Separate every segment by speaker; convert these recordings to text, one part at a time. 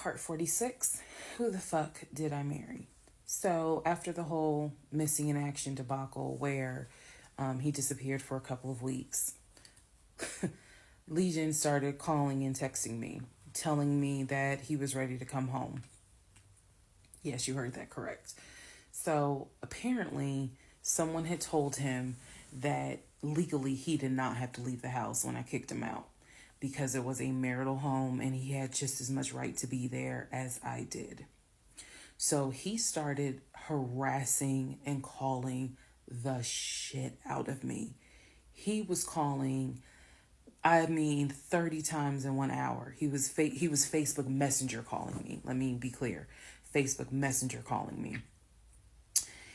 Speaker 1: Part 46. Who the fuck did I marry? So, after the whole missing in action debacle where he disappeared for a couple of weeks, Legion started calling and texting me, telling me that he was ready to come home. Yes, you heard that correct. So, apparently, someone had told him that legally he did not have to leave the house when I kicked him out because it was a marital home and he had just as much right to be there as I did. So he started harassing and calling the shit out of me. He was calling, 30 times in 1 hour. He was Facebook Messenger calling me. Let me be clear. Facebook Messenger calling me.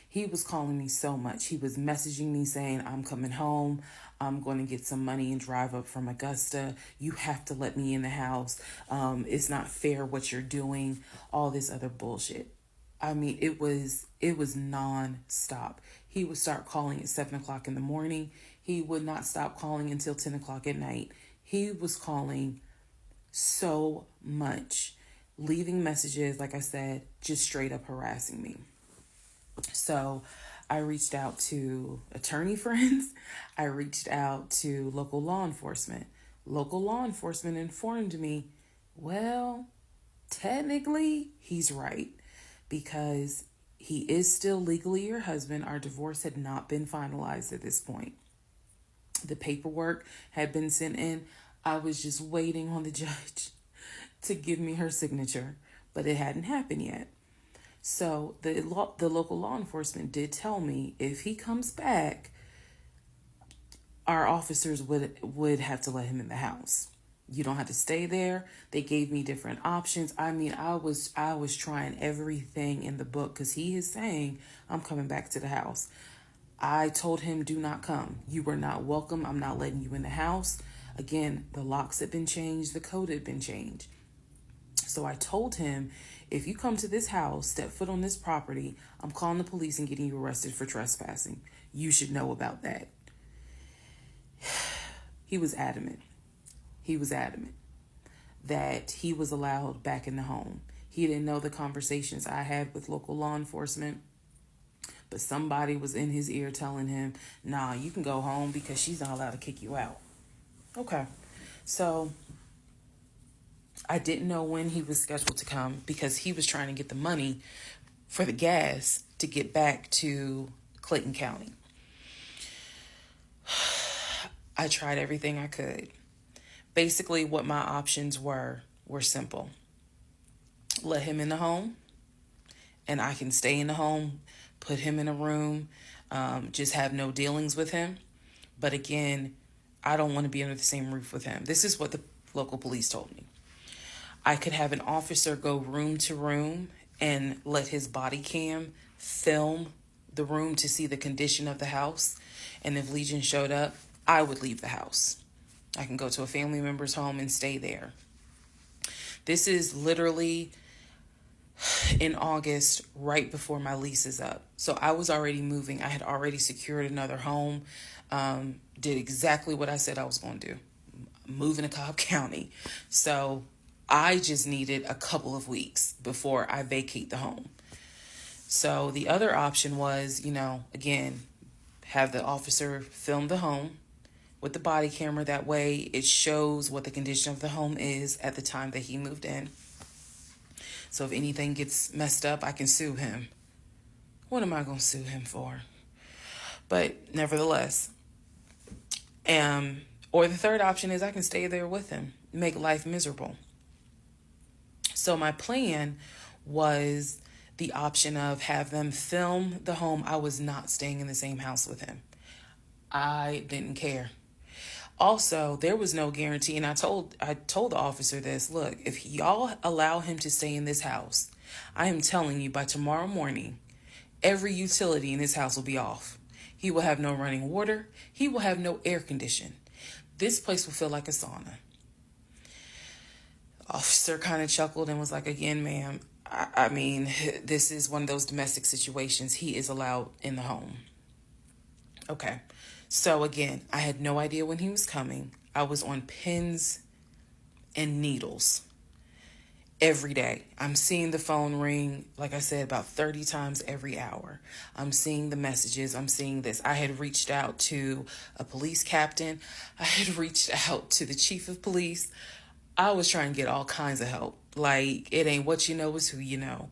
Speaker 1: He was calling me so much. He was messaging me saying, I'm coming home. I'm going to get some money and drive up from Augusta. You have to let me in the house. It's not fair what you're doing. All this other bullshit. It was nonstop. He would start calling at 7 o'clock in the morning. He would not stop calling until 10 o'clock at night. He was calling so much, leaving messages, like I said, just straight up harassing me. So I reached out to attorney friends. I reached out to local law enforcement. Local law enforcement informed me, well, technically, he's right because he is still legally your husband. Our divorce had not been finalized at this point. The paperwork had been sent in. I was just waiting on the judge to give me her signature, but it hadn't happened yet. So the local law enforcement did tell me if he comes back, our officers would have to let him in the house. You don't have to stay there. They gave me different options. I was trying everything in the book because he is saying I'm coming back to the house. I told him, do not come. You were not welcome. I'm not letting you in the house. Again, the locks had been changed. The code had been changed. So I told him, if you come to this house, step foot on this property, I'm calling the police and getting you arrested for trespassing. You should know about that. He was adamant. He was adamant that he was allowed back in the home. He didn't know the conversations I had with local law enforcement, but somebody was in his ear telling him, nah, you can go home because she's not allowed to kick you out. Okay. So I didn't know when he was scheduled to come because he was trying to get the money for the gas to get back to Clayton County. I tried everything I could. Basically, what my options were simple. Let him in the home, and I can stay in the home, put him in a room, just have no dealings with him. But again, I don't want to be under the same roof with him. This is what the local police told me. I could have an officer go room to room and let his body cam film the room to see the condition of the house. And if Legion showed up, I would leave the house. I can go to a family member's home and stay there. This is literally in August, right before my lease is up. So I was already moving. I had already secured another home, did exactly what I said I was going to do, moving to Cobb County. So I just needed a couple of weeks before I vacate the home. So the other option was, again, have the officer film the home with the body camera. That way it shows what the condition of the home is at the time that he moved in. So if anything gets messed up, I can sue him. What am I going to sue him for? But nevertheless, or the third option is I can stay there with him, make life miserable. So my plan was the option of have them film the home. I was not staying in the same house with him. I didn't care. Also, there was no guarantee, and I told the officer this, look, if y'all allow him to stay in this house, I am telling you by tomorrow morning, every utility in this house will be off. He will have no running water. He will have no air condition. This place will feel like a sauna. Officer kind of chuckled and was like, again, ma'am, this is one of those domestic situations. He is allowed in the home. Okay. So again, I had no idea when he was coming. I was on pins and needles. every day. I'm seeing the phone ring, like I said, about 30 times every hour. I'm seeing the messages. I'm seeing this. I had reached out to a police captain. I had reached out to the chief of police. I was trying to get all kinds of help. Like, it ain't what you know, it's who you know.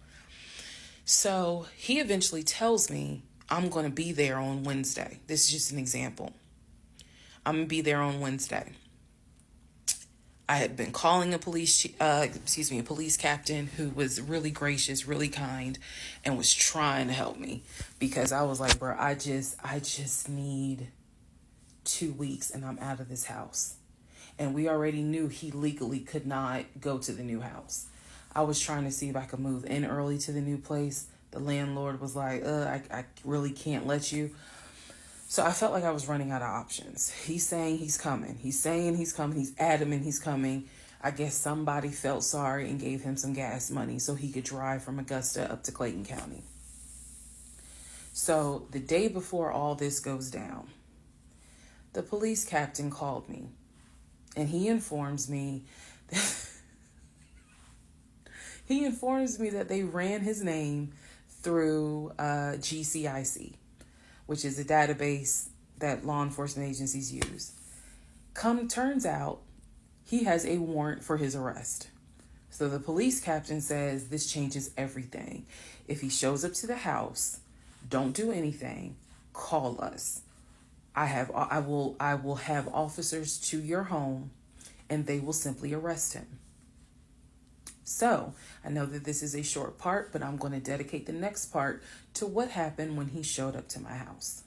Speaker 1: So he eventually tells me I'm going to be there on Wednesday. This is just an example. I'm going to be there on Wednesday. I had been calling a police captain who was really gracious, really kind, and was trying to help me, because I was like, bro, I just need 2 weeks and I'm out of this house. And we already knew he legally could not go to the new house. I was trying to see if I could move in early to the new place. The landlord was like, I really can't let you. So I felt like I was running out of options. He's saying he's coming. He's saying he's coming. He's adamant he's coming. I guess somebody felt sorry and gave him some gas money so he could drive from Augusta up to Clayton County. So the day before all this goes down, the police captain called me, and he informs me that they ran his name through GCIC, which is a database that law enforcement agencies use. Turns out he has a warrant for his arrest. So the police captain says this changes everything. If he shows up to the house, don't do anything, call us. I will have officers to your home, and they will simply arrest him. So I know that this is a short part, but I'm going to dedicate the next part to what happened when he showed up to my house.